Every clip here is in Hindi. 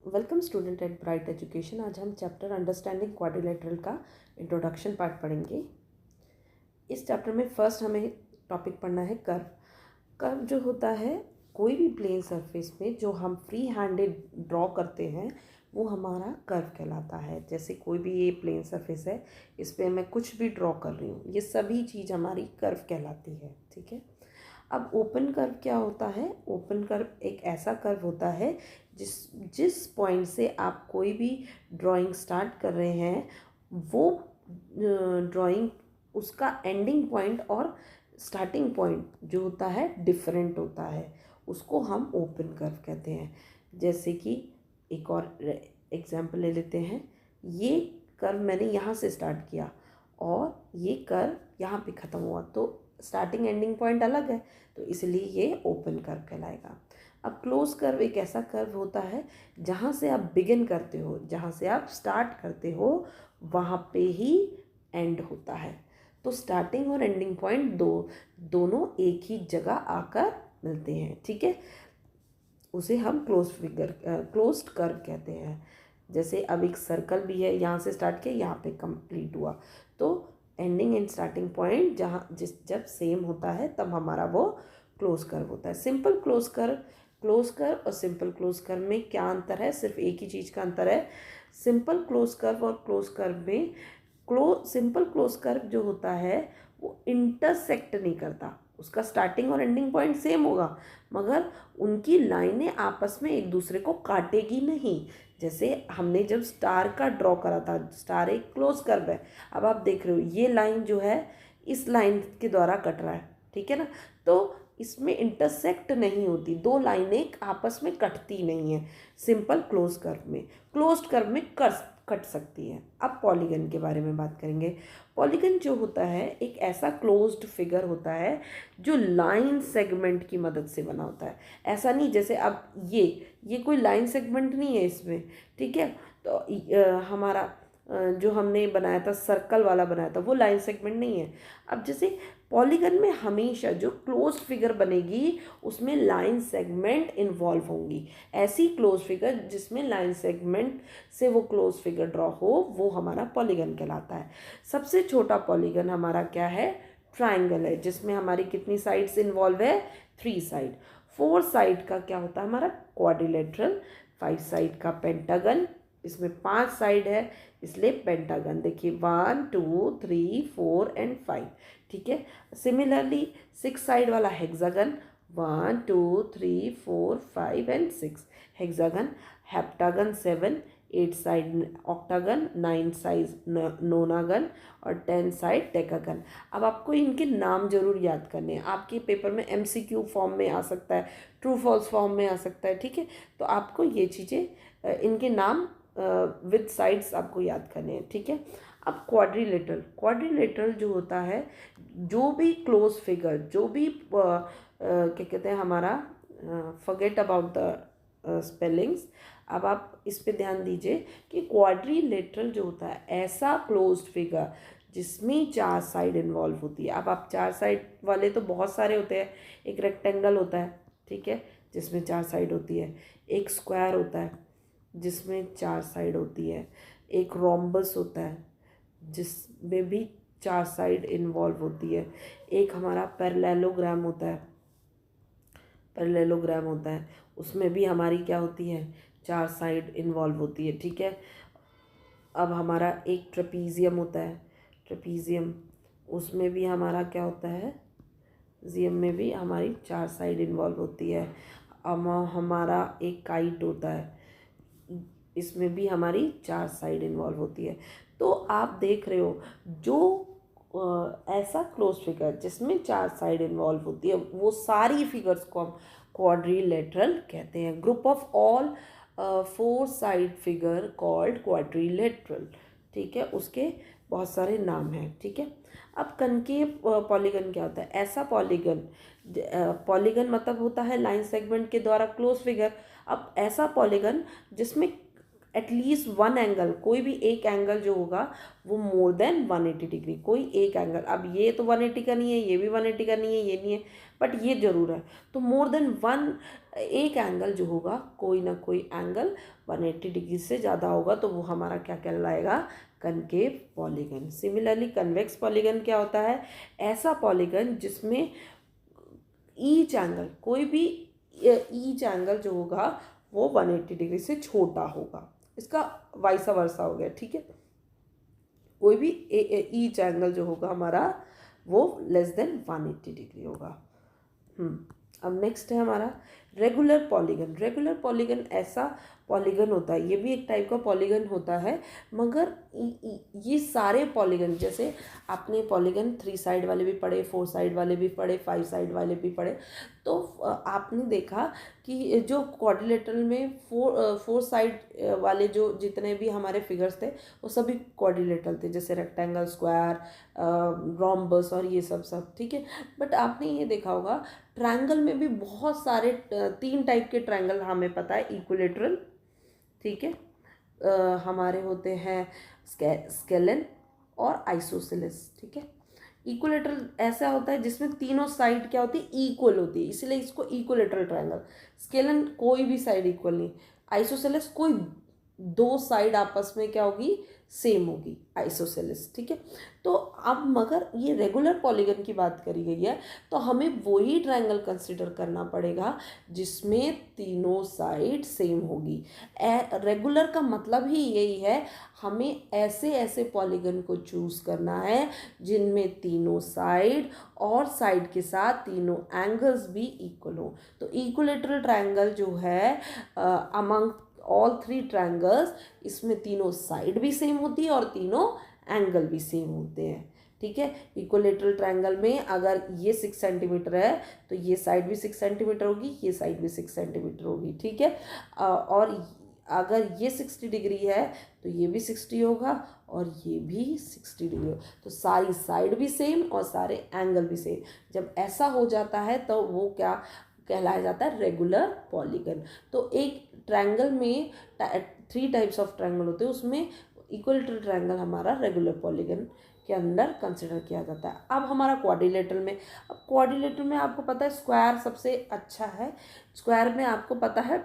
Welcome student at bright education. आज हम चैप्टर अंडरस्टैंडिंग क्वाड्रिलेटरल का इंट्रोडक्शन पार्ट पढ़ेंगे। इस चैप्टर में फर्स्ट हमें टॉपिक पढ़ना है कर्व। कर्व जो होता है कोई भी प्लेन सरफेस में जो हम फ्री हैंडेड ड्रॉ करते हैं वो हमारा कर्व कहलाता है। जैसे कोई भी ये प्लेन सरफेस है, इस पर मैं कुछ भी ड्रॉ कर रही हूँ, ये सभी चीज़ हमारी कर्व कहलाती है। ठीक है। अब ओपन कर्व क्या होता है? ओपन कर्व एक ऐसा कर्व होता है जिस जिस पॉइंट से आप कोई भी ड्राइंग स्टार्ट कर रहे हैं वो ड्राइंग उसका एंडिंग पॉइंट और स्टार्टिंग पॉइंट जो होता है डिफरेंट होता है, उसको हम ओपन कर्व कहते हैं। जैसे कि एक और एग्जांपल ले लेते हैं। ये कर्व मैंने यहाँ से स्टार्ट किया और ये कर्व यहाँ पे ख़त्म हुआ, तो स्टार्टिंग एंडिंग पॉइंट अलग है, तो इसलिए ये ओपन कर्व कहलाएगा। अब क्लोज कर्व एक ऐसा कर्व होता है जहाँ से आप बिगिन करते हो, जहाँ से आप स्टार्ट करते हो वहाँ पे ही एंड होता है। तो स्टार्टिंग और एंडिंग पॉइंट दोनों एक ही जगह आकर मिलते हैं। ठीक है, उसे हम क्लोज्ड कर्व कहते हैं। जैसे अब एक सर्कल भी है, यहाँ से स्टार्ट किया, यहाँ पे कंप्लीट हुआ, तो एंडिंग एंड स्टार्टिंग पॉइंट जब सेम होता है तब हमारा वो क्लोज कर्व होता है। सिंपल क्लोज कर्व और सिंपल क्लोज कर्व में क्या अंतर है? सिर्फ एक ही चीज़ का अंतर है। सिंपल क्लोज कर्व और क्लोज कर्व में सिंपल क्लोज कर्व जो होता है वो इंटरसेक्ट नहीं करता, उसका स्टार्टिंग और एंडिंग पॉइंट सेम होगा मगर उनकी लाइनें आपस में एक दूसरे को काटेगी नहीं। जैसे हमने जब स्टार का ड्रॉ करा था, स्टार एक क्लोज कर्व है, अब आप देख रहे हो ये लाइन जो है इस लाइन के द्वारा कट रहा है, ठीक है ना, तो इसमें इंटरसेक्ट नहीं होती, दो लाइनें आपस में कटती नहीं है। सिंपल क्लोज कर्व में, क्लोज्ड कर्व में कट सकती है। अब पॉलीगन के बारे में बात करेंगे। पॉलीगन जो होता है एक ऐसा क्लोज्ड फिगर होता है जो लाइन सेगमेंट की मदद से बना होता है। ऐसा नहीं जैसे अब ये कोई लाइन सेगमेंट नहीं है इसमें, ठीक है। तो हमारा जो हमने बनाया था, सर्कल वाला बनाया था, वो लाइन सेगमेंट नहीं है। अब जैसे पॉलीगन में हमेशा जो क्लोज फिगर बनेगी उसमें लाइन सेगमेंट इन्वॉल्व होंगी। ऐसी क्लोज फिगर जिसमें लाइन सेगमेंट से वो क्लोज फिगर ड्रॉ हो वो हमारा पॉलीगन कहलाता है। सबसे छोटा पॉलीगन हमारा क्या है? ट्राइंगल है, जिसमें हमारी कितनी साइड्स इन्वॉल्व है? 3 साइड। 4 साइड का क्या होता है? हमारा क्वाड्रिलेटरल। 5 साइड का पेंटागन, इसमें 5 साइड है इसलिए पेंटागन। देखिए 1 2 3 4 एंड 5, ठीक है। सिमिलरली 6 साइड वाला hexagon, 1 2 3 4 5 and 6 hexagon. Heptagon 7, 8 side octagon, 9 size नोनागन और 10 साइड डेकागन। अब आपको इनके नाम जरूर याद करने हैं, आपके पेपर में एमसीक्यू फॉर्म में आ सकता है, ट्रू फॉल्स फॉर्म में आ सकता है, ठीक है। तो आपको ये चीज़ें इनके नाम विद साइड्स आपको याद करने हैं, ठीक है। अब क्वाड्रिलेटरल जो होता है, जो भी क्लोज फिगर, जो भी क्या कहते हैं हमारा, फॉरगेट अबाउट द स्पेलिंग्स। अब आप इस पे ध्यान दीजिए कि क्वाड्रिलेटरल जो होता है ऐसा क्लोज्ड फिगर जिसमें 4 साइड इन्वॉल्व होती है। अब आप 4 साइड वाले तो बहुत सारे होते हैं। एक रेक्टेंगल होता है, ठीक है, जिसमें 4 साइड होती है। एक स्क्वायर होता है जिसमें 4 साइड होती है। एक रोम्बस होता है जिसमें भी 4 साइड इन्वॉल्व होती है। एक हमारा पैरेललोग्राम होता है, उसमें भी हमारी क्या होती है? 4 साइड इन्वॉल्व होती है, ठीक है। अब हमारा एक ट्रेपीजियम होता है, ट्रेपीजियम, उसमें भी हमारा क्या होता है? जियम में भी हमारी 4 साइड इन्वॉल्व होती है। अब हमारा एक काइट होता है, इसमें भी हमारी 4 साइड इन्वॉल्व होती है। तो आप देख रहे हो जो ऐसा क्लोज फिगर जिसमें 4 साइड इन्वॉल्व होती है वो सारी फिगर्स को हम क्वाड्रिलेटरल कहते हैं। Group of all 4 side figure called quadrilateral, ठीक है। उसके बहुत सारे नाम हैं, ठीक है। अब कनकेव पॉलीगन क्या होता है? ऐसा पॉलीगन मतलब होता है लाइन सेगमेंट के द्वारा क्लोज फिगर। अब ऐसा पॉलीगन जिसमें एटलीस्ट वन एंगल, कोई भी एक एंगल जो होगा वो मोर देन 180 डिग्री, कोई एक एंगल, अब ये तो 180 का नहीं है, ये भी 180 का नहीं है, ये नहीं है, बट ये जरूर है, तो मोर देन वन एक एंगल जो होगा, कोई ना कोई एंगल 180 डिग्री से ज़्यादा होगा, तो वो हमारा क्या कहलाएगा, concave polygon. Similarly convex polygon क्या होता है, ऐसा पॉलीगन जिसमें ईच एंगल, कोई भी ईच एंगल जो होगा वो 180 डिग्री से छोटा होगा, इसका वाइसा वर्सा हो गया, ठीक है। कोई भी ईच एंगल जो होगा हमारा वो लेस देन 180 डिग्री होगा। अब नेक्स्ट है हमारा रेगुलर पॉलीगन। रेगुलर पॉलीगन ऐसा पॉलीगन होता है, ये भी एक टाइप का पॉलीगन होता है, मगर ये सारे पॉलीगन, जैसे आपने पॉलीगन 3 साइड वाले भी पढ़े, 4 साइड वाले भी पढ़े, 5 साइड वाले भी पढ़े, तो आपने देखा कि जो क्वाड्रिलेटरल में 4 साइड वाले जो जितने भी हमारे फिगर्स थे वो सभी क्वाड्रिलेटरल थे, जैसे रेक्टेंगल, स्क्वायर, रोम्बस और ये सब, ठीक है। बट आपने ये देखा होगा ट्रायंगल में भी बहुत सारे 3 टाइप के ट्रायंगल हमें पता है, इक्विलेटरल, ठीक है, हमारे होते हैं स्केलन और आइसोसेलेस, ठीक है। इक्विलेटरल ऐसा होता है जिसमें तीनों साइड क्या होती है, इक्वल होती है, इसलिए इसको इक्विलेटरल ट्रायंगल। स्केलन कोई भी साइड इक्वल नहीं। आइसोसेलेस कोई 2 साइड आपस में क्या होगी, सेम होगी, आइसोसेलेस, ठीक है। तो अब मगर ये रेगुलर पॉलीगन की बात करी गई है, तो हमें वही ट्रायंगल कंसिडर करना पड़ेगा जिसमें तीनों साइड सेम होगी। रेगुलर का मतलब ही यही है, हमें ऐसे ऐसे पॉलीगन को चूज करना है जिनमें तीनों साइड और साइड के साथ तीनों एंगल्स भी इक्वल हो। तो इक्विलेटरल ट्रायंगल जो है अमंग ऑल 3 ट्रायंगल्स, इसमें तीनों साइड भी सेम होती है और तीनों एंगल भी सेम होते हैं, ठीक है। इक्विलेटरल ट्रायंगल में अगर ये 6 सेंटीमीटर है तो ये साइड भी 6 सेंटीमीटर होगी, ये साइड भी 6 सेंटीमीटर होगी, ठीक है। और अगर ये 60 डिग्री है तो ये भी 60 होगा और ये भी 60 डिग्री होगा, तो सारी साइड भी सेम और सारे एंगल भी सेम। जब ऐसा हो जाता है तो वो क्या कहलाया जाता है, रेगुलर पॉलीगन। तो एक ट्रायंगल में 3 टाइप्स ऑफ ट्रायंगल होते हैं, उसमें इक्विलेटरल ट्रायंगल हमारा रेगुलर पॉलीगन के अंदर कंसिडर किया जाता है। अब हमारा क्वाड्रिलेटरल में, अब क्वाड्रिलेटरल में आपको पता है स्क्वायर सबसे अच्छा है। स्क्वायर में आपको पता है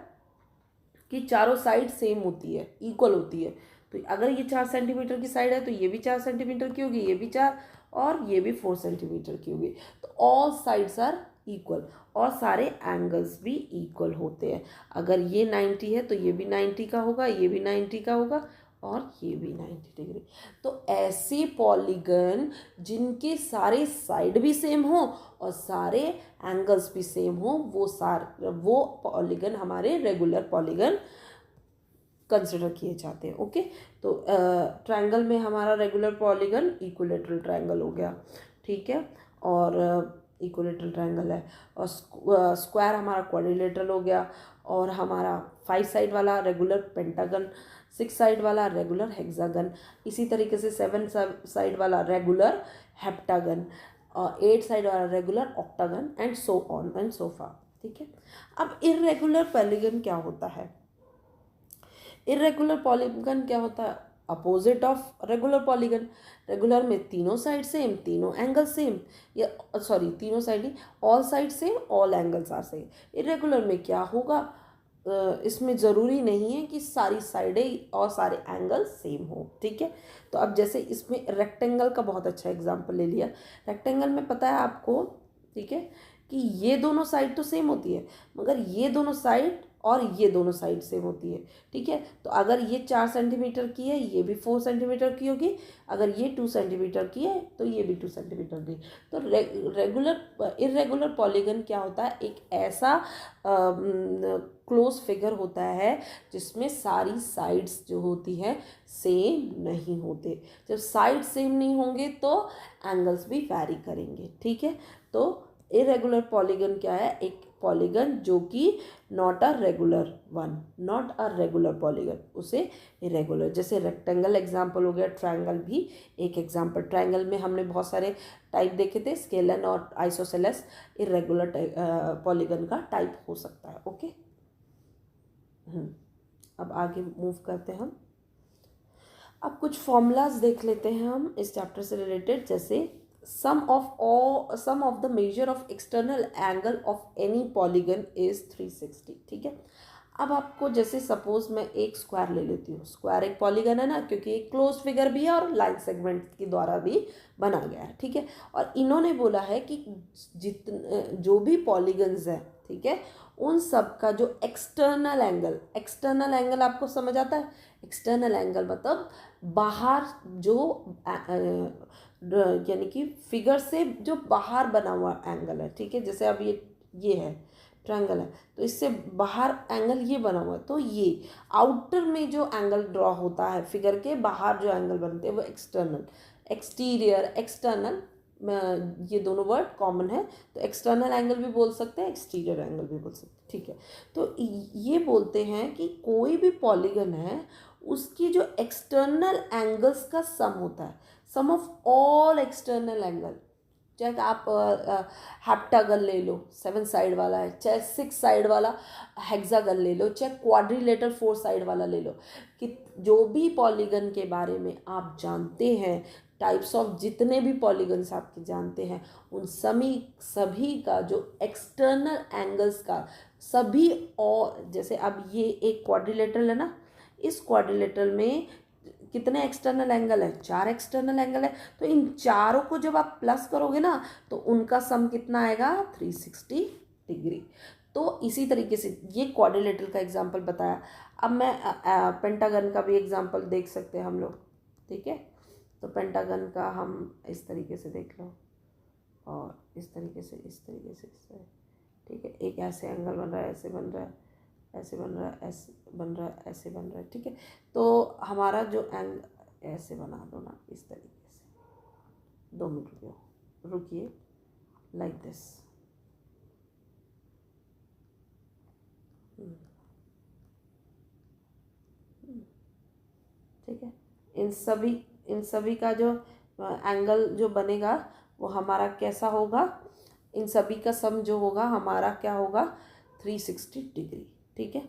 कि चारों साइड सेम होती है, इक्वल होती है। तो अगर ये 4 सेंटीमीटर की साइड है तो ये भी 4 सेंटीमीटर की होगी, ये भी 4 और ये भी 4 सेंटीमीटर की होगी। तो ऑल साइड्स आर इक्वल और सारे एंगल्स भी इक्वल होते हैं। अगर ये 90 है तो ये भी 90 का होगा, ये भी 90 का होगा और ये भी 90 डिग्री। तो ऐसे पॉलीगन जिनके सारे साइड भी सेम हो और सारे एंगल्स भी सेम हो, वो पॉलीगन हमारे रेगुलर पॉलीगन कंसिडर किए जाते हैं, ओके। तो ट्रायंगल में हमारा रेगुलर पॉलीगन इक्विलेटरल ट्रायंगल हो गया, ठीक है, और इक्विलेटरल ट्रायंगल है। और स्क्वायर हमारा क्वाड्रिलेटरल हो गया, और हमारा 5 साइड वाला रेगुलर पेंटागन, 6 साइड वाला रेगुलर हेक्सागन, इसी तरीके से 7 साइड वाला रेगुलर हेप्टागन, और 8 साइड वाला regular octagon, and so on and so far, ठीक है। अब इर्रेगुलर पॉलीगन क्या होता है? इर्रेगुलर पॉलीगन क्या होता है? Opposite of regular polygon. Regular में तीनों साइड सेम, तीनों एंगल सेम, या सॉरी तीनों साइड ही, all side same, all angles are same. Irregular में क्या होगा, इसमें ज़रूरी नहीं है कि सारी साइडें और सारे एंगल सेम हो, ठीक है। तो अब जैसे इसमें रेक्टेंगल का बहुत अच्छा एग्जाम्पल ले लिया। रेक्टेंगल में पता है आपको, ठीक है, कि ये दोनों साइड तो सेम होती है, मगर ये दोनों साइड और ये दोनों साइड सेम होती है, ठीक है। तो अगर ये 4 सेंटीमीटर की है, ये भी 4 सेंटीमीटर की होगी। अगर ये 2 सेंटीमीटर की है तो ये भी 2 सेंटीमीटर की। तो इर्रेगुलर पॉलीगन क्या होता है? एक ऐसा क्लोज फिगर होता है जिसमें सारी साइड्स जो होती है सेम नहीं होते। जब साइड सेम नहीं होंगे तो एंगल्स भी वैरी करेंगे, ठीक है। तो इरेगुलर पॉलीगन क्या है? एक पॉलीगन जो कि not a regular one, not a regular polygon, उसे इरेगुलर। जैसे रेक्टेंगल एग्जांपल हो गया, ट्रायंगल भी एक एग्जांपल। ट्रायंगल में हमने बहुत सारे टाइप देखे थे, स्केलन और आइसोसेलेस इरेगुलर पॉलीगन का टाइप हो सकता है, ओके। अब आगे मूव करते हैं हम। अब कुछ फॉर्मूलाज देख लेते हैं हम इस चैप्टर से रिलेटेड, जैसे sum of the measure of external angle of any polygon is 360। ठीक है, अब आपको जैसे सपोज मैं एक स्क्वायर ले लेती हूँ, स्क्वायर एक पॉलीगन है ना, क्योंकि एक क्लोज फिगर भी है और लाइन सेगमेंट के द्वारा भी बना गया है। ठीक है, और इन्होंने बोला है कि जो भी पॉलीगन्स है, ठीक है, उन सब का जो एक्सटर्नल एंगल आपको समझ आता है। एक्सटर्नल एंगल मतलब बाहर जो यानी कि फिगर से जो बाहर बना हुआ एंगल है। ठीक है, जैसे अब ये है ट्रायंगल है, तो इससे बाहर एंगल ये बना हुआ है, तो ये आउटर में जो एंगल ड्रॉ होता है, फिगर के बाहर जो एंगल बनते हैं वो एक्सटर्नल, एक्सटीरियर, एक्सटर्नल, ये दोनों वर्ड कॉमन है, तो एक्सटर्नल एंगल भी बोल सकते हैं, एक्सटीरियर एंगल भी बोल सकते हैं। ठीक है, तो ये बोलते हैं कि कोई भी पॉलीगन है उसकी जो एक्सटर्नल एंगल्स का सम होता है, सम ऑफ ऑल एक्सटर्नल एंगल। चाहे आप हेप्टागन ले लो 7 साइड वाला है, चाहे 6 साइड वाला हेक्सागन ले लो, चाहे क्वाड्रिलेटरल 4 साइड वाला ले लो, कि जो भी पॉलीगन के बारे में आप जानते हैं, टाइप्स ऑफ जितने भी पॉलीगन्स आपके जानते हैं, उन सभी का जो एक्सटर्नल एंगल्स का सभी, और जैसे अब ये एक क्वाड्रिलेटरल है ना, इस क्वाड्रिलेटरल में कितने एक्सटर्नल एंगल है? 4 एक्सटर्नल एंगल है, तो इन चारों को जब आप प्लस करोगे ना तो उनका सम कितना आएगा? 360 डिग्री। तो इसी तरीके से ये क्वाड्रिलेटरल का एग्जांपल बताया। अब मैं पेंटागन का भी एग्जांपल देख सकते हैं हम लोग। ठीक है, तो पेंटागन का हम इस तरीके से देख लो, और इस तरीके से, इस तरीके से, इस तरह। ठीक है, एक ऐसे एंगल बन रहा है, ऐसे बन रहा है, ऐसे बन रहा है, ऐसे बन रहा है, ऐसे बन रहा है। ठीक है, तो हमारा जो एंगल ऐसे बना दो ना, इस तरीके से। 2 मिनट रुकिए, लाइक दिस। ठीक है, इन सभी का जो एंगल जो बनेगा वो हमारा कैसा होगा? इन सभी का सम जो होगा हमारा क्या होगा? 360 डिग्री। ठीक है,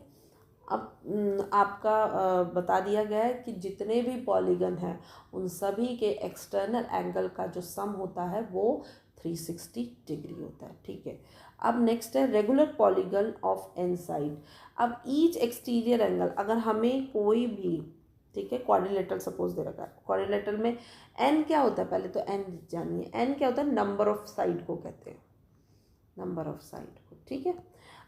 अब आपका बता दिया गया है कि जितने भी पॉलीगन हैं उन सभी के एक्सटर्नल एंगल का जो सम होता है वो 360 डिग्री होता है। ठीक है, अब नेक्स्ट है regular polygon of n side. अब ईच एक्सटीरियर एंगल, अगर हमें कोई भी, ठीक है, क्वाड्रिलेटरल सपोज दे रखा है, क्वाड्रिलेटरल में एन क्या होता है? पहले तो एन जानिए, एन क्या होता है? नंबर ऑफ साइड को कहते हैं, नंबर ऑफ साइड को। ठीक है,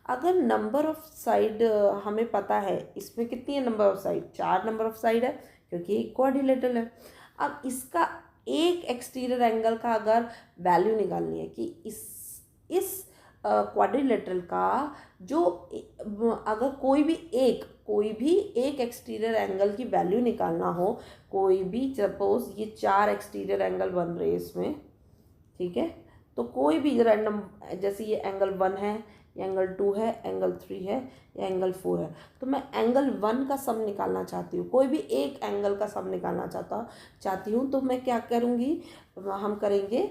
अगर नंबर ऑफ साइड हमें पता है, इसमें कितनी है number of side? 4 number of side है, क्योंकि एक क्वाड्रिलेटरल है। अब इसका एक एक्सटीरियर एंगल का अगर वैल्यू निकालनी है कि इस क्वाड्रिलेटरल का जो अगर कोई भी एक एक्सटीरियर एंगल की वैल्यू निकालना हो, कोई भी, सपोज ये 4 एक्सटीरियर एंगल बन रहे हैं इसमें। ठीक है, तो कोई भी रैंडम, जैसे ये एंगल 1 है, ये एंगल 2 है, एंगल 3 है, या एंगल 4 है, तो मैं एंगल 1 का सम निकालना चाहती हूँ, कोई भी एक एंगल का सम निकालना चाहती हूँ, तो मैं क्या करूँगी? हम करेंगे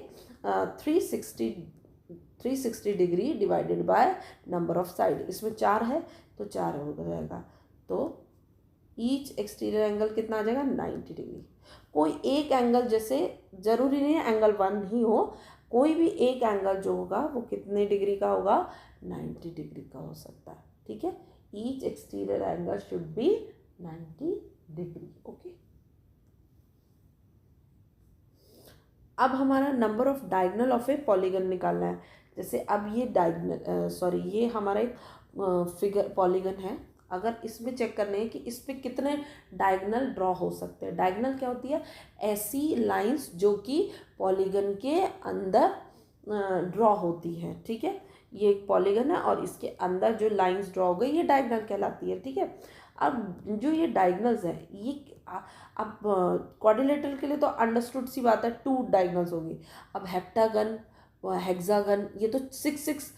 360 degree divided by number of side. इसमें 4 है तो 4 हो जाएगा, तो ईच एक्सटीरियर एंगल कितना आ जाएगा? 90 डिग्री। कोई एक एंगल, जैसे ज़रूरी नहीं है एंगल 1 ही हो, कोई भी एक एंगल जो होगा वो कितने डिग्री का होगा? 90 डिग्री का हो सकता है। ठीक है, each exterior angle should be 90 degree. Okay, अब हमारा number of diagonal of A polygon निकालना है। जैसे अब ये ये हमारा एक फिगर पॉलीगन है, अगर इसमें चेक करने हैं कि इस पर कितने डायगोनल ड्रॉ हो सकते हैं। डायगोनल क्या होती है? ऐसी लाइंस जो कि पॉलीगन के अंदर ड्रॉ होती है। ठीक है, ये एक पॉलीगन है और इसके अंदर जो लाइंस ड्रॉ हो गई ये डायगोनल कहलाती है। ठीक है, अब जो ये डायगोनल्स हैं, ये अब क्वाड्रिलेटरल के लिए तो अंडरस्टूड सी बात है, 2 डायगोनल्स होगी। अब हेप्टागन, हेक्सागन, ये तो 6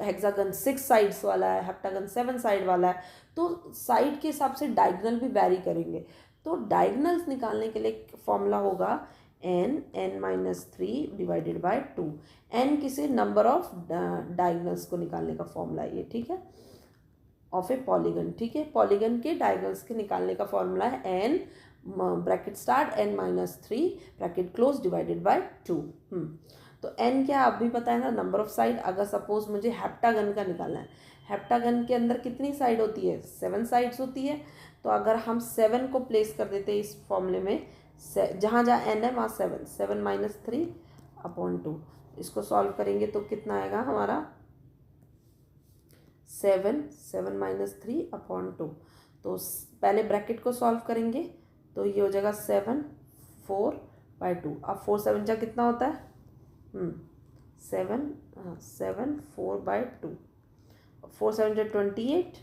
हेक्सागन 6 साइड्स वाला है, हेप्टागन 7 साइड वाला है, तो साइड के हिसाब से डायगोनल भी वैरी करेंगे। तो डायगोनल्स निकालने के लिए फॉर्मूला होगा n-3 डिवाइडेड बाय 2। n किसी नंबर ऑफ डायगोनल्स को निकालने का फॉर्मूला है ये। ठीक है, ऑफ ए पॉलीगन, ठीक है। पॉलीगन के डायगोनल्स के निकालने का फॉर्मूला है n bracket start n minus 3 bracket close divided by 2। तो n क्या आप भी पता है ना, नंबर ऑफ साइड। अगर सपोज मुझे हेप्टागन का निकालना है, हेप्टागन के अंदर कितनी साइड होती है, 7 साइड्स होती है। तो अगर हम 7 को प्लेस कर देते हैं इस फॉर्मूले में, जहाँ जहाँ n है वहाँ 7 माइनस 3 अपॉन 2, इसको सॉल्व करेंगे तो कितना आएगा हमारा 7 माइनस 3 अपॉन 2। तो पहले ब्रैकेट को सॉल्व करेंगे तो ये हो जाएगा 7 4 बाई 2। अब 4 7 जा कितना होता है 7 4 बाई 2, 4 7 जा 28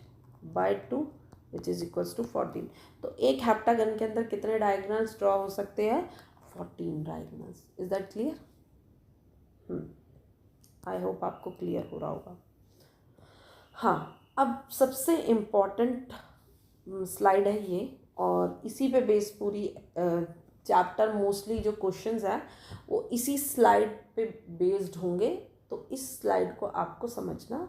by 2 which is equals to 14। तो एक हेप्टागन के अंदर कितने डायगोनल्स ड्रॉ हो सकते हैं, 14 diagonals. Is that clear? I hope आपको क्लियर हो रहा होगा। हाँ, अब सबसे इम्पॉर्टेंट स्लाइड है ये, और इसी पे बेस पूरी चैप्टर मोस्टली जो क्वेश्चंस हैं वो इसी स्लाइड पे बेस्ड होंगे। तो इस स्लाइड को आपको समझना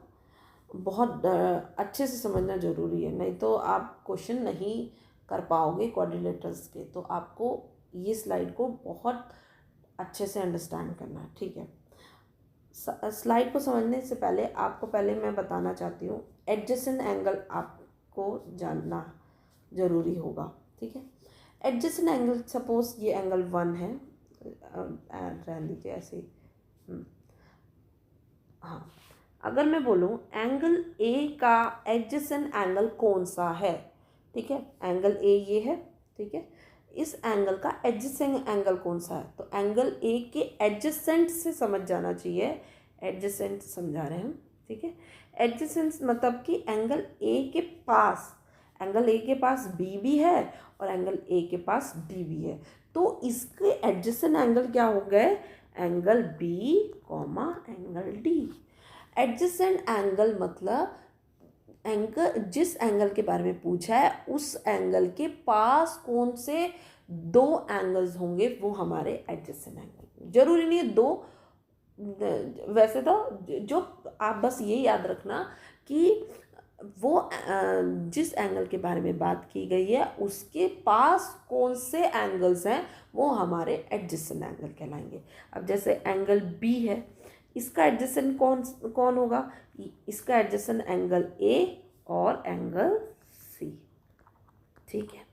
बहुत अच्छे से समझना ज़रूरी है, नहीं तो आप क्वेश्चन नहीं कर पाओगे क्वाड्रिलेटरल्स के। तो आपको ये स्लाइड को बहुत अच्छे से अंडरस्टैंड करना है, ठीक है। स्लाइड को समझने से पहले आपको मैं बताना चाहती हूँ एडजेसेंट एंगल आपको जानना ज़रूरी होगा, ठीक है। एडजेसेंट एंगल, सपोज ये एंगल 1 है, रह लीजिए ऐसे ही। हाँ, अगर मैं बोलूँ एंगल ए का एडजेसेंट एंगल कौन सा है, ठीक है, एंगल ए ये है, ठीक है, इस एंगल का एडजेसेंट एंगल कौन सा है। तो एंगल ए के एडजेसेंट से समझ जाना चाहिए, एडजेसेंट समझा रहे हैं हम, ठीक है। एडजेसेंट मतलब कि एंगल ए के पास, एंगल ए के पास बी भी है और एंगल ए के पास डी भी है, तो इसके एडजेसेंट एंगल क्या हो गए, angle B comma angle D. Adjacent angle मतलब एंगल, जिस एंगल के बारे में पूछा है उस एंगल के पास कौन से दो एंगल्स होंगे वो हमारे एडजेसेंट एंगल। जरूरी नहीं है दो, वैसे तो जो आप बस ये याद रखना कि वो जिस एंगल के बारे में बात की गई है उसके पास कौन से एंगल्स हैं वो हमारे एडजेसेंट एंगल कहलाएंगे। अब जैसे एंगल बी है, इसका एडजेसेंट कौन होगा, इसका एडजेसेंट एंगल ए और एंगल सी, ठीक है।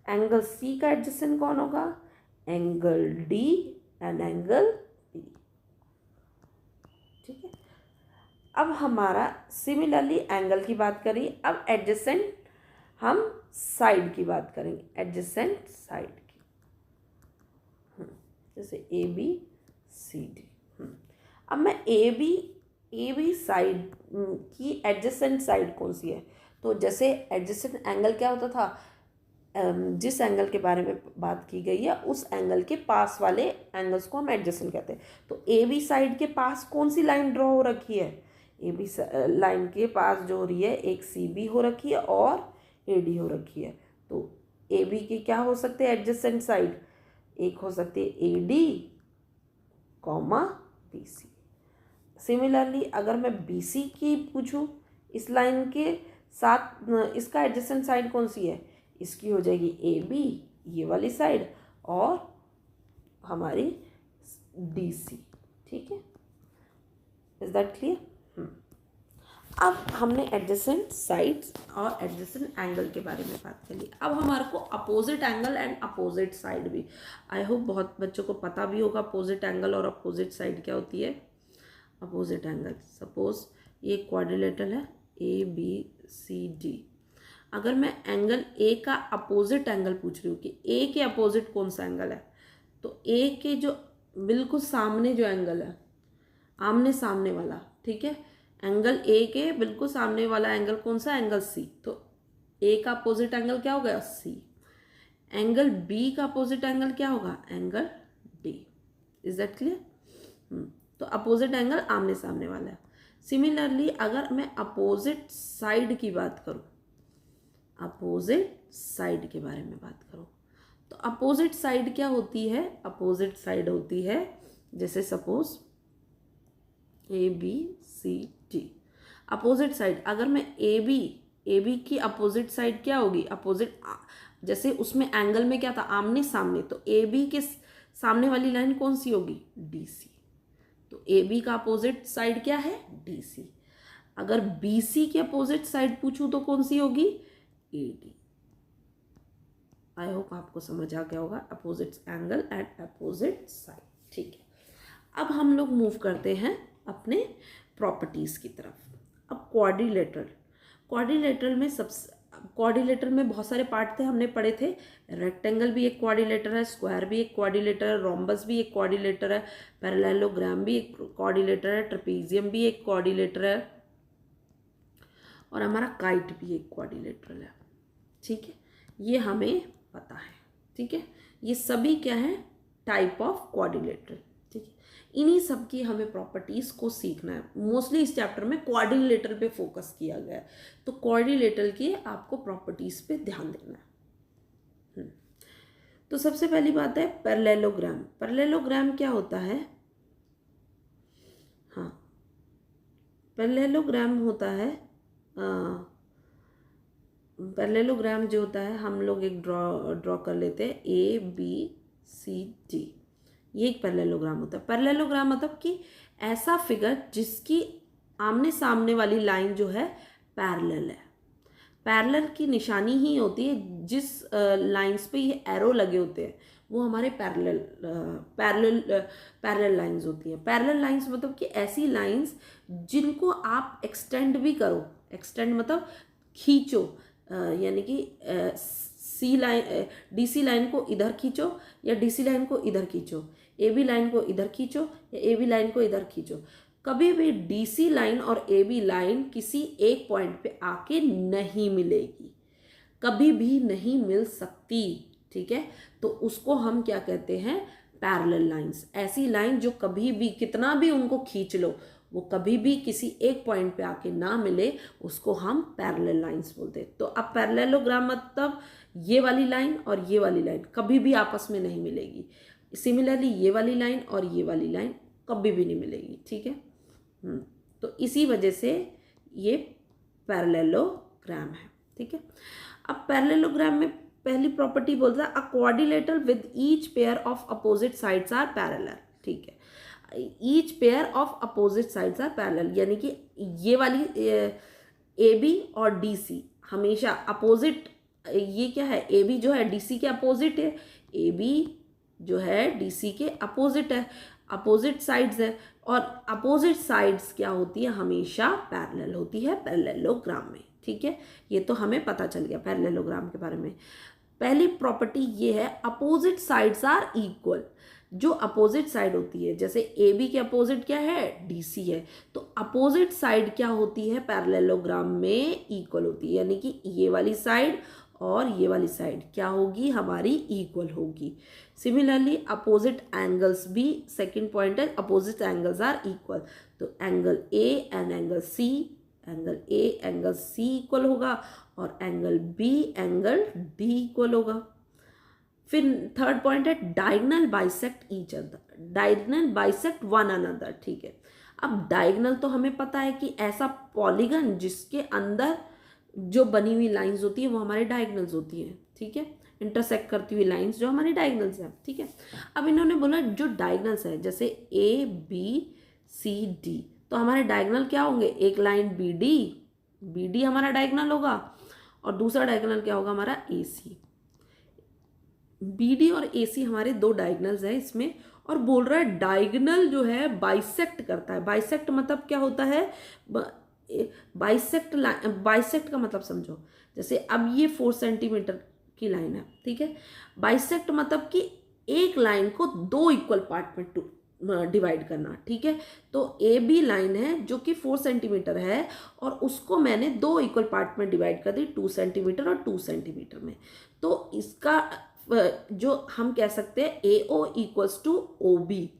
एंगल सी का एडजेसेंट कौन होगा, angle D and angle B, ठीक है। अब हमारा सिमिलरली एंगल की बात करी, अब एडजेसेंट हम साइड की बात करेंगे, एडजेसेंट साइड की, जैसे ए बी सी डी। अब मैं ए बी साइड की एडजेसेंट साइड कौन सी है, तो जैसे एडजेसेंट एंगल क्या होता था, जिस एंगल के बारे में बात की गई है उस एंगल के पास वाले एंगल्स को हम एडजेसेंट कहते हैं। तो ए बी साइड के पास कौन सी लाइन ड्रॉ हो रखी है, ए बी लाइन के पास जो हो रही है एक सी बी हो रखी है और ए डी हो रखी है। तो ए बी की क्या हो सकते हैं एडजेसेंट साइड, एक हो सकती है A D comma B C. Similarly अगर मैं बी सी की पूछूं, इस लाइन के साथ इसका एडजेसेंट साइड कौन सी है, इसकी हो जाएगी ए बी ये वाली साइड और हमारी डी सी, ठीक है। Is that clear? अब हमने एडजेसेंट साइड्स और एडजेसेंट एंगल के बारे में बात कर ली। अब हमारे को opposite angle and opposite side भी, आई होप बहुत बच्चों को पता भी होगा अपोजिट एंगल और अपोजिट साइड क्या होती है। अपोजिट एंगल, सपोज ये क्वाड्रिलेटरल है ए बी सी डी, अगर मैं एंगल ए का अपोजिट एंगल पूछ रही हूँ कि ए के अपोजिट कौन सा एंगल है, तो ए के जो बिल्कुल सामने जो एंगल है, आमने सामने वाला, ठीक है, एंगल ए के बिल्कुल सामने वाला एंगल कौन सा, एंगल सी। तो ए का अपोजिट एंगल क्या हो गया, सी। एंगल बी का अपोजिट एंगल क्या होगा, angle D. Is that clear? तो अपोजिट एंगल आमने सामने वाला है। सिमिलरली अगर मैं अपोजिट साइड की बात करूं, अपोजिट साइड के बारे में बात करूं, तो अपोजिट साइड क्या होती है, अपोजिट साइड होती है जैसे suppose A B C D. Opposite side अगर मैं ए बी ए बी की अपोजिट साइड क्या होगी, अपोजिट, जैसे उसमें एंगल में क्या था, आमने सामने, तो ए बी के सामने वाली लाइन कौन सी होगी, डी सी। तो ए बी का अपोजिट साइड क्या है, डी सी। अगर बी सी की अपोजिट साइड पूछूं तो कौन सी होगी, ए डी। आई होप आपको समझ आ गया होगा, opposite angle at opposite side. ठीक है, अब हम लोग मूव करते हैं अपने प्रॉपर्टीज की तरफ। अब क्वाड्रिलेटरल, क्वाड्रिलेटरल में क्वाड्रिलेटरल में बहुत सारे पार्ट थे, हमने पढ़े थे। रेक्टेंगल भी एक क्वाड्रिलेटर है, स्क्वायर भी एक क्वाड्रिलेटर है, रोम्बस भी एक क्वाड्रिलेटर है, पैरेललोग्राम भी एक क्वाड्रिलेटर है, ट्रेपीजियम भी एक क्वाड्रिलेटर है, और हमारा काइट भी एक क्वाड्रिलेटरल है। ठीक है, ये हमें पता है। ठीक है, ये सभी क्या है, टाइप ऑफ क्वाड्रिलेटरल। ठीक है, इन्हीं सब की हमें प्रॉपर्टीज को सीखना है। मोस्टली इस चैप्टर में क्वाड्रिलेटरल पे फोकस किया गया है, तो क्वाड्रिलेटरल की आपको प्रॉपर्टीज पे ध्यान देना है। तो सबसे पहली बात है पैरेललोग्राम। पैरेललोग्राम क्या होता है, हाँ, पैरेललोग्राम होता है, पैरेललोग्राम जो होता है, हम लोग एक ड्रॉ कर लेते हैं, ए बी सी डी, ये एक पैरेललोग्राम होता है। पैरेललोग्राम मतलब कि ऐसा फिगर जिसकी आमने सामने वाली लाइन जो है पैरेलल है। पैरेलल की निशानी ही होती है, जिस लाइंस पे ये एरो लगे होते हैं वो हमारे पैरेलल लाइंस होती हैं। पैरेलल लाइंस मतलब कि ऐसी लाइंस जिनको आप एक्सटेंड भी करो, एक्सटेंड मतलब खींचो, यानी कि सी लाइन, डी सी लाइन को इधर खींचो या डी सी लाइन को इधर खींचो, ए बी लाइन को इधर खींचो या ए बी लाइन को इधर खींचो, कभी भी डी सी लाइन और ए बी लाइन किसी एक पॉइंट पे आके नहीं मिलेगी, कभी भी नहीं मिल सकती। ठीक है, तो उसको हम क्या कहते हैं, पैरेलल लाइंस। ऐसी लाइन जो कभी भी कितना भी उनको खींच लो वो कभी भी किसी एक पॉइंट पे आके ना मिले, उसको हम पैरेलल लाइंस बोलते हैं। तो अब पैरेललोग्राम मतलब ये वाली लाइन और ये वाली लाइन कभी भी आपस में नहीं मिलेगी। सिमिलरली ये वाली लाइन और ये वाली लाइन कभी भी नहीं मिलेगी। ठीक है, तो इसी वजह से ये पैरेललोग्राम है। ठीक है, अब पैरेललोग्राम में पहली प्रॉपर्टी बोलता है a quadrilateral with each pair of opposite sides are parallel. ठीक है, each pair of opposite sides are parallel, यानी कि ये वाली ए बी और डी सी हमेशा अपोजिट, ये क्या है, ए बी जो है डी सी के अपोजिट है, ए बी जो है डी सी के अपोजिट है, अपोजिट साइड्स है, और अपोजिट साइड्स क्या होती है, हमेशा पैरेलल होती है पैरेललोग्राम में। ठीक है, ये तो हमें पता चल गया पैरेललोग्राम के बारे में। पहली प्रॉपर्टी ये है अपोजिट साइड्स आर इक्वल। जो अपोजिट साइड होती है, जैसे ए बी के अपोजिट क्या है, डी सी है, तो अपोजिट साइड क्या होती है पैरेललोग्राम में, इक्वल होती है, यानी कि ये वाली साइड और ये वाली साइड क्या होगी, हमारी इक्वल होगी। सिमिलरली अपोजिट एंगल्स भी, सेकंड पॉइंट है अपोजिट एंगल्स आर इक्वल, तो angle A and angle C, angle A angle C equal होगा और angle B angle D equal होगा। फिर थर्ड पॉइंट है diagonal bisect each other, diagonal bisect one another. ठीक है, अब डायगोनल तो हमें पता है कि ऐसा पॉलीगन जिसके अंदर जो बनी हुई लाइंस होती है वो हमारे डायगोनल्स होती हैं। ठीक है, इंटरसेक्ट करती हुई लाइंस जो हमारी डायगोनल्स हैं। ठीक है, अब इन्होंने बोला जो डायगोनल्स है, जैसे ए बी सी डी, तो हमारे डायगोनल क्या होंगे, एक लाइन बी डी हमारा डायगोनल होगा और दूसरा डायगोनल क्या होगा हमारा ए सी। बी डी और ए सी हमारे दो डायगोनल्स हैं इसमें, और बोल रहा है डायगोनल जो है बाइसेक्ट करता है। बाइसेक्ट मतलब क्या होता है, बाइसेक्ट का मतलब समझो, जैसे अब ये 4 सेंटीमीटर की लाइन है। ठीक है, बाइसेक्ट मतलब कि एक लाइन को दो इक्वल पार्ट में डिवाइड करना। ठीक है, तो ए बी लाइन है जो कि 4 सेंटीमीटर है और उसको मैंने दो इक्वल पार्ट में डिवाइड कर दी, 2 सेंटीमीटर और 2 सेंटीमीटर में। तो इसका जो हम कह सकते हैं A O equals to O B,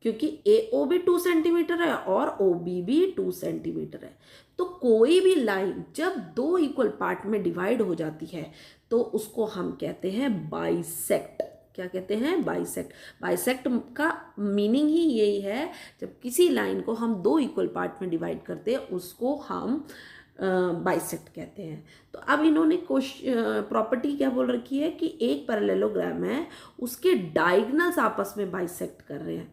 क्योंकि ए ओ भी 2 सेंटीमीटर है और ओ बी भी 2 सेंटीमीटर है। तो कोई भी लाइन जब दो इक्वल पार्ट में डिवाइड हो जाती है तो उसको हम कहते हैं बाइसेक्ट। क्या कहते हैं, बाइसेक्ट। बाइसेक्ट का मीनिंग ही यही है, जब किसी लाइन को हम दो इक्वल पार्ट में डिवाइड करते हैं उसको हम बाइसेक्ट कहते हैं। तो अब इन्होंने प्रॉपर्टी क्या बोल रखी है कि एक पैरेललोग्राम है, उसके डायगनल्स आपस में बाइसेक्ट कर रहे हैं,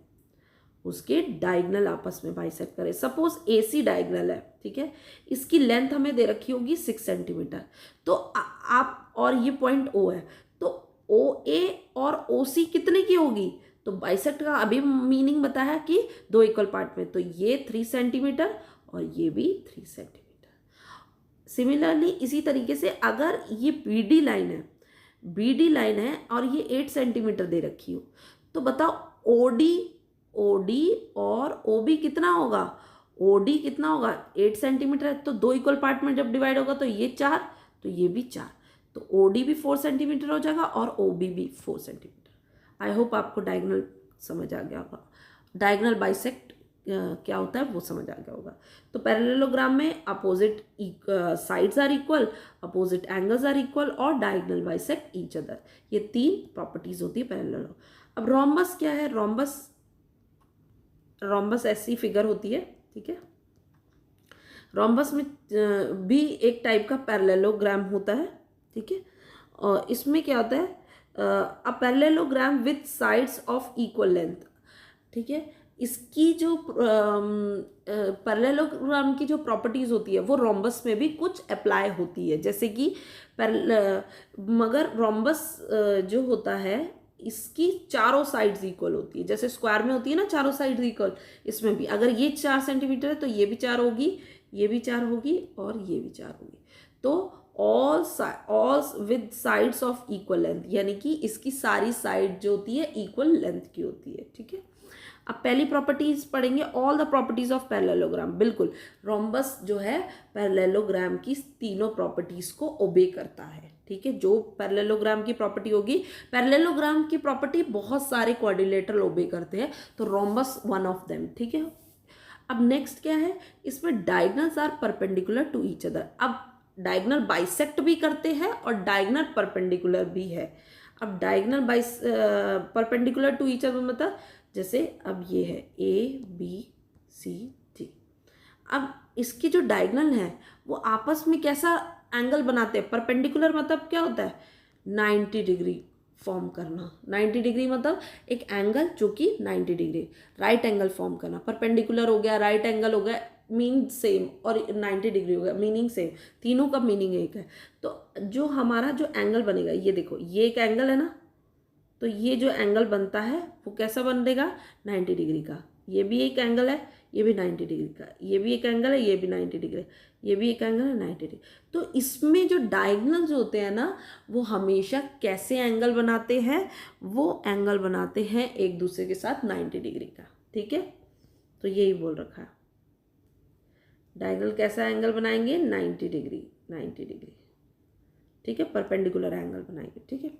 उसके डायगनल आपस में बाइसेक्ट करें। सपोज AC डायगनल है, ठीक है, इसकी लेंथ हमें दे रखी होगी 6 सेंटीमीटर। तो आप और ये पॉइंट O है, तो OA और OC कितने की होगी? तो बाइसेक्ट का अभी मीनिंग बताया कि 2 इक्वल पार्ट में, तो ये 3 सेंटीमीटर और ये भी 3 सेंटीमीटर। सिमिलरली इसी तरीके से अगर ये BD लाइन है और ये 8 सेंटीमीटर दे रखी हो, तो बताओ OD और OB कितना होगा? OD कितना होगा? 8 सेंटीमीटर है, तो 2 इक्वल पार्ट में जब डिवाइड होगा तो ये 4, तो ये भी 4, तो OD भी 4 सेंटीमीटर हो जाएगा और OB भी 4 सेंटीमीटर। आई होप आपको डायगनल समझ आ गया होगा, डायगनल बाइसेक्ट क्या होता है वो समझ आ गया होगा। तो पैरेललोग्राम में opposite sides are equal, opposite angles are equal और डायगनल बाइसेक्ट ईच अदर, ये 3 प्रॉपर्टीज होती है पैरेललोग्राम। अब रोम्बस क्या है? रोम्बस ऐसी फिगर होती है, ठीक है। रोम्बस में भी एक टाइप का पैरेललोग्राम होता है, ठीक है। और इसमें क्या होता है? A parallelogram with sides of equal length, ठीक है। इसकी जो पैरेललोग्राम की जो प्रॉपर्टीज होती है वो रोम्बस में भी कुछ अप्लाई होती है, जैसे कि मगर रोम्बस जो होता है इसकी चारों साइड्स इक्वल होती है, जैसे स्क्वायर में होती है ना चारों साइड्स इक्वल, इसमें भी अगर ये 4 सेंटीमीटर है तो ये भी 4 होगी, ये भी 4 होगी और ये भी 4 होगी। तो all with sides of equal length, यानी कि इसकी सारी साइड जो होती है इक्वल लेंथ की होती है, ठीक है। अब पहली प्रॉपर्टीज पढ़ेंगे, all the properties of parallelogram. बिल्कुल रोम्बस जो है पैरेललोग्राम की तीनों प्रॉपर्टीज को ओबे करता है, ठीक है। जो पैरेललोग्राम की प्रॉपर्टी होगी, पैरेललोग्राम की प्रॉपर्टी बहुत सारे क्वाड्रिलेटरल ओबे करते हैं, तो रोम्बस वन ऑफ देम, ठीक है। अब नेक्स्ट क्या है? इसमें diagonals are perpendicular to each other. अब डायगनल बाइसेक्ट भी करते हैं और डायगनल परपेंडिकुलर भी है। अब diagonal perpendicular to each other मतलब जैसे अब ये है ABCD। अब इसकी जो डायगनल है वो आपस में कैसा एंगल बनाते हैं? परपेंडिकुलर मतलब क्या होता है? 90 डिग्री फॉर्म करना। 90 डिग्री मतलब एक एंगल जो कि 90 डिग्री, राइट एंगल फॉर्म करना। परपेंडिकुलर हो गया, राइट एंगल हो गया, मीन सेम, और 90 डिग्री हो गया, मीनिंग सेम, तीनों का मीनिंग एक है। तो जो हमारा जो एंगल बनेगा, ये देखो ये एक एंगल है ना, तो ये जो एंगल बनता है वो कैसा बनेगा? 90 डिग्री का। ये भी एक एंगल है, ये भी 90 डिग्री का, ये भी एक एंगल है, ये भी 90 डिग्री, ये भी एक एंगल है 90 डिग्री। तो इसमें जो डायगनल्स होते हैं ना वो हमेशा कैसे एंगल बनाते हैं? वो एंगल बनाते हैं एक दूसरे के साथ 90 डिग्री का, ठीक है। तो यही बोल रखा है, डायगनल कैसा एंगल बनाएंगे? 90 डिग्री, 90 डिग्री, ठीक है, परपेंडिकुलर एंगल बनाएंगे, ठीक है।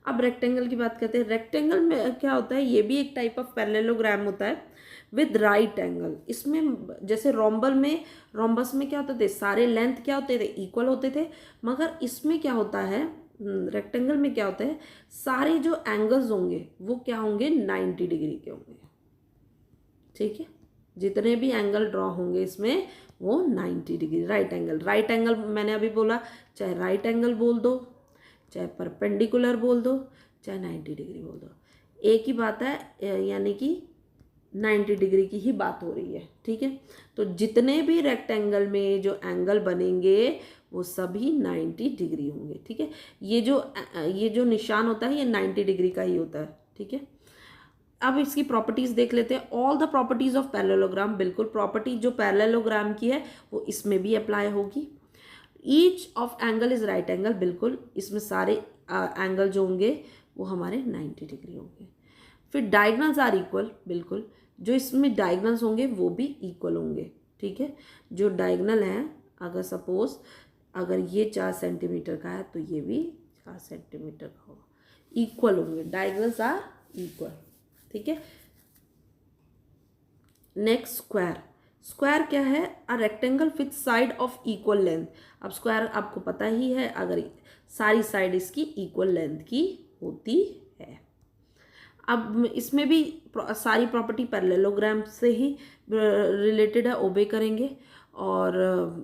अब रेक्टेंगल की बात करते हैं। रेक्टेंगल में क्या होता है? ये भी एक टाइप ऑफ पैरेललोग्राम होता है विद राइट एंगल। इसमें जैसे रोम्बस में क्या होते थे? सारे लेंथ क्या होते थे? इक्वल होते थे। मगर इसमें क्या होता है, रेक्टेंगल में क्या होता है? सारे जो एंगल्स होंगे वो क्या होंगे? 90 डिग्री के होंगे, ठीक है। जितने भी एंगल ड्रॉ होंगे इसमें वो 90 डिग्री राइट एंगल मैंने अभी बोला, चाहे राइट एंगल बोल दो, चाहे परपेंडिकुलर बोल दो, चाहे 90 डिग्री बोल दो, एक ही बात है, यानी कि 90 डिग्री की ही बात हो रही है, ठीक है। तो जितने भी रेक्टेंगल में जो एंगल बनेंगे वो सभी 90 डिग्री होंगे, ठीक है। ये जो निशान होता है ये 90 डिग्री का ही होता है, ठीक है। अब इसकी प्रॉपर्टीज देख लेते हैं। All the properties of parallelogram, बिल्कुल प्रॉपर्टी जो पैरेललोग्राम की है वो इसमें भी अप्लाई होगी। Each of angle is right angle, बिल्कुल इसमें सारे एंगल जो होंगे वो हमारे 90 डिग्री होंगे। फिर डायगनल्स आर इक्वल, बिल्कुल जो इसमें डायगनल्स होंगे वो भी इक्वल होंगे, ठीक है। जो डायगनल है, अगर सपोज अगर ये 4 सेंटीमीटर का है तो ये भी 4 सेंटीमीटर का होगा, इक्वल होंगे, डायगनल्स आर इक्वल, ठीक है। नेक्स्ट स्क्वायर क्या है? A rectangle with side of equal length. अब स्क्वायर आपको पता ही है, अगर सारी साइड इसकी इक्वल लेंथ की होती है। अब इसमें भी सारी प्रॉपर्टी पैरेललोग्राम से ही रिलेटेड है, ओबे करेंगे। और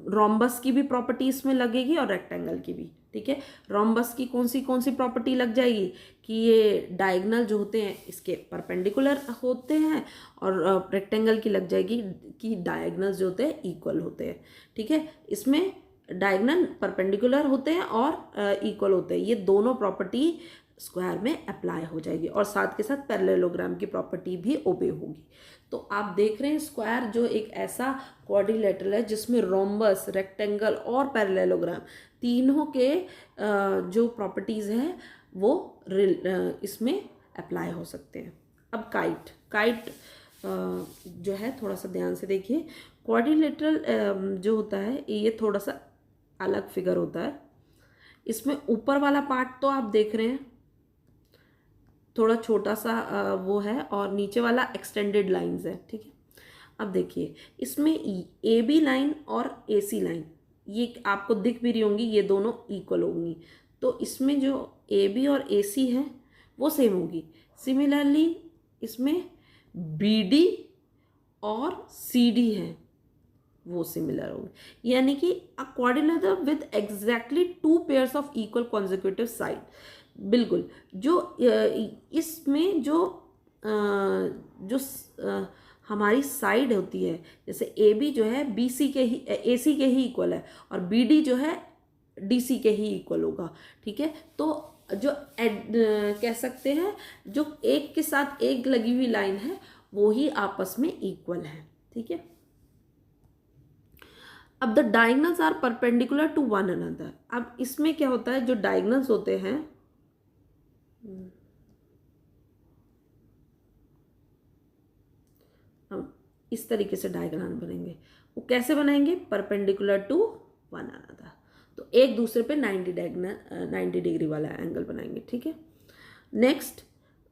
रोम्बस की भी प्रॉपर्टी इसमें लगेगी और रेक्टेंगल की भी। ठीक है, रोम्बस की कौन सी प्रॉपर्टी लग जाएगी कि ये डायगनल जो होते हैं इसके परपेंडिकुलर होते हैं, और रेक्टेंगल की लग जाएगी कि डायगनल्स जो होते हैं इक्वल होते हैं। ठीक है, इसमें डायगनल परपेंडिकुलर होते हैं और इक्वल होते हैं, ये दोनों प्रॉपर्टी स्क्वायर में अप्लाई हो जाएगी, और साथ के साथ पैरेललोग्राम की प्रॉपर्टी भी ओबे होगी। तो आप देख रहे हैं स्क्वायर जो एक ऐसा क्वाड्रिलेटरल है जिसमें रोम्बस, रेक्टेंगल और पैरेललोग्राम तीनों के जो प्रॉपर्टीज़ हैं वो इसमें अप्लाई हो सकते हैं। अब काइट जो है थोड़ा सा ध्यान से देखिए। क्वाड्रिलेटरल जो होता है ये थोड़ा सा अलग फिगर होता है। इसमें ऊपर वाला पार्ट तो आप देख रहे हैं थोड़ा छोटा सा वो है, और नीचे वाला एक्सटेंडेड लाइंस है। ठीक है, अब देखिए इसमें ए बी लाइन और ए सी लाइन ये आपको दिख भी रही होंगी, ये दोनों इक्वल होंगी, तो इसमें जो ए बी और ए सी है वो सेम होगी। सिमिलरली इसमें बी डी और सी डी है वो सिमिलर होगी, यानी कि अ quadrilateral with exactly 2 pairs of equal consecutive side. बिल्कुल, जो इसमें जो हमारी साइड होती है, जैसे ए बी जो है बी सी के ही ए सी के ही इक्वल है, और बी डी जो है डी सी के ही इक्वल होगा। ठीक है, तो जो कह सकते हैं जो एक के साथ एक लगी हुई लाइन है वो ही आपस में इक्वल है। ठीक है, अब the diagonals are perpendicular to one another. अब इसमें क्या होता है, जो डायगनल्स होते हैं हम इस तरीके से डायग्राम बनेंगे, वो कैसे बनाएंगे, परपेंडिकुलर टू वन अनदर, तो एक दूसरे पे 90 डिग्री वाला एंगल बनाएंगे। ठीक है, next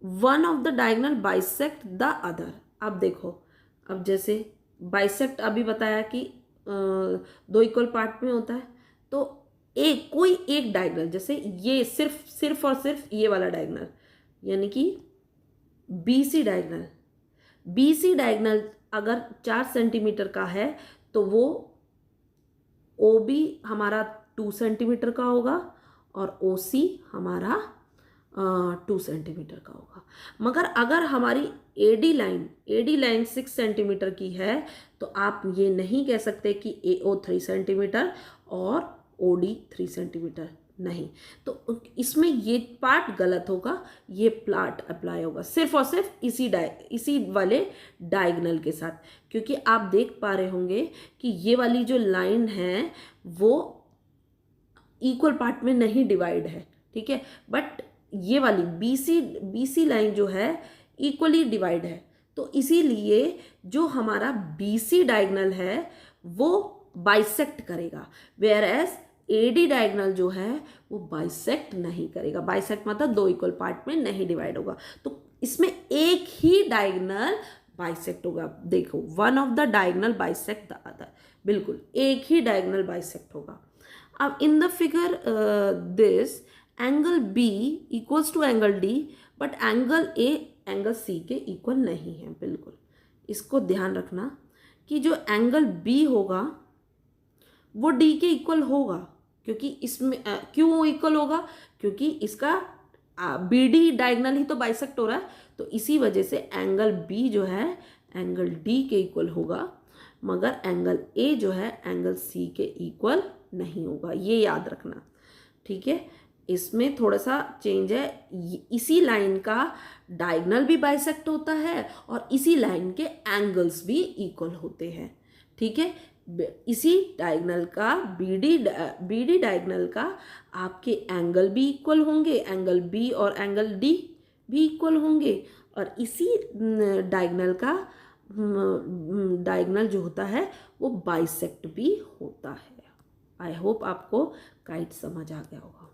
one of the diagonal bisect the other. अब देखो, अब जैसे बाइसेक्ट अभी बताया कि दो इक्वल पार्ट में होता है, तो कोई एक डायगनल, जैसे ये सिर्फ और सिर्फ ये वाला डायगनल, यानी कि BC डायगनल अगर 4 सेंटीमीटर का है तो वो OB हमारा 2 सेंटीमीटर का होगा और OC हमारा 2 सेंटीमीटर का होगा। मगर अगर हमारी AD लाइन 6 सेंटीमीटर की है तो आप ये नहीं कह सकते कि AO 3 सेंटीमीटर और OD 3 सेंटीमीटर, नहीं, तो इसमें ये पार्ट गलत होगा, ये पार्ट अप्लाई होगा सिर्फ और सिर्फ इसी वाले डायगनल के साथ, क्योंकि आप देख पा रहे होंगे कि ये वाली जो लाइन है वो इक्वल पार्ट में नहीं डिवाइड है। ठीक है, बट ये वाली BC लाइन जो है इक्वली डिवाइड है, तो इसीलिए जो हमारा BC डायगनल है वो बाइसेक्ट करेगा, वेयर एज AD डायगनल जो है वो बाइसेक्ट नहीं करेगा। बाइसेक्ट मतलब दो इक्वल पार्ट में नहीं डिवाइड होगा, तो इसमें एक ही डायगनल बाइसेक्ट होगा। देखो, one of the diagonal bisect the other, बिल्कुल एक ही डायगनल बाइसेक्ट होगा। अब in the figure this angle B equals to angle D, but angle A angle C के इक्वल नहीं है। बिल्कुल इसको ध्यान रखना कि जो एंगल B होगा वो D के इक्वल होगा, क्योंकि इसमें क्यों इक्वल होगा, क्योंकि इसका BD डायगनल ही तो बाइसेक्ट हो रहा है, तो इसी वजह से एंगल B जो है एंगल D के इक्वल होगा, मगर एंगल A जो है एंगल C के इक्वल नहीं होगा, ये याद रखना। ठीक है, इसमें थोड़ा सा चेंज है, इसी लाइन का डायगनल भी बाइसेक्ट होता है और इसी लाइन के एंगल्स भी इक्वल होते हैं। ठीक है, इसी डायगनल का BD डायगनल का आपके एंगल भी इक्वल होंगे, एंगल B और एंगल D भी इक्वल होंगे, और इसी डायगनल का डायगनल जो होता है वो बाइसेक्ट भी होता है। आई होप आपको काइट समझ आ गया होगा।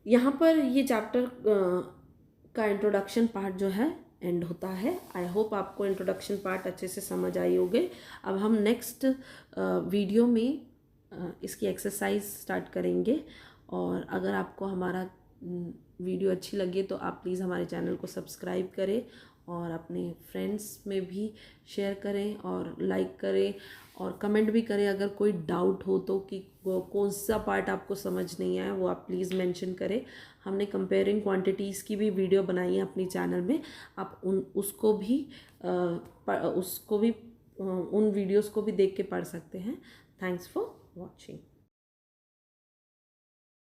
यहाँ पर ये चैप्टर का इंट्रोडक्शन पार्ट जो है एंड होता है। आई होप आपको इंट्रोडक्शन पार्ट अच्छे से समझ आई होगी। अब हम नेक्स्ट वीडियो में इसकी एक्सरसाइज स्टार्ट करेंगे, और अगर आपको हमारा वीडियो अच्छी लगे तो आप प्लीज़ हमारे चैनल को सब्सक्राइब करें और अपने फ्रेंड्स में भी शेयर करें और लाइक करें और कमेंट भी करें। अगर कोई डाउट हो तो कि कौन सा पार्ट आपको समझ नहीं आया वो आप प्लीज़ मेंशन करें। हमने कंपेयरिंग क्वांटिटीज़ की भी वीडियो बनाई है अपनी चैनल में, आप उसको भी उन वीडियोस को भी देख के पढ़ सकते हैं। Thanks for watching.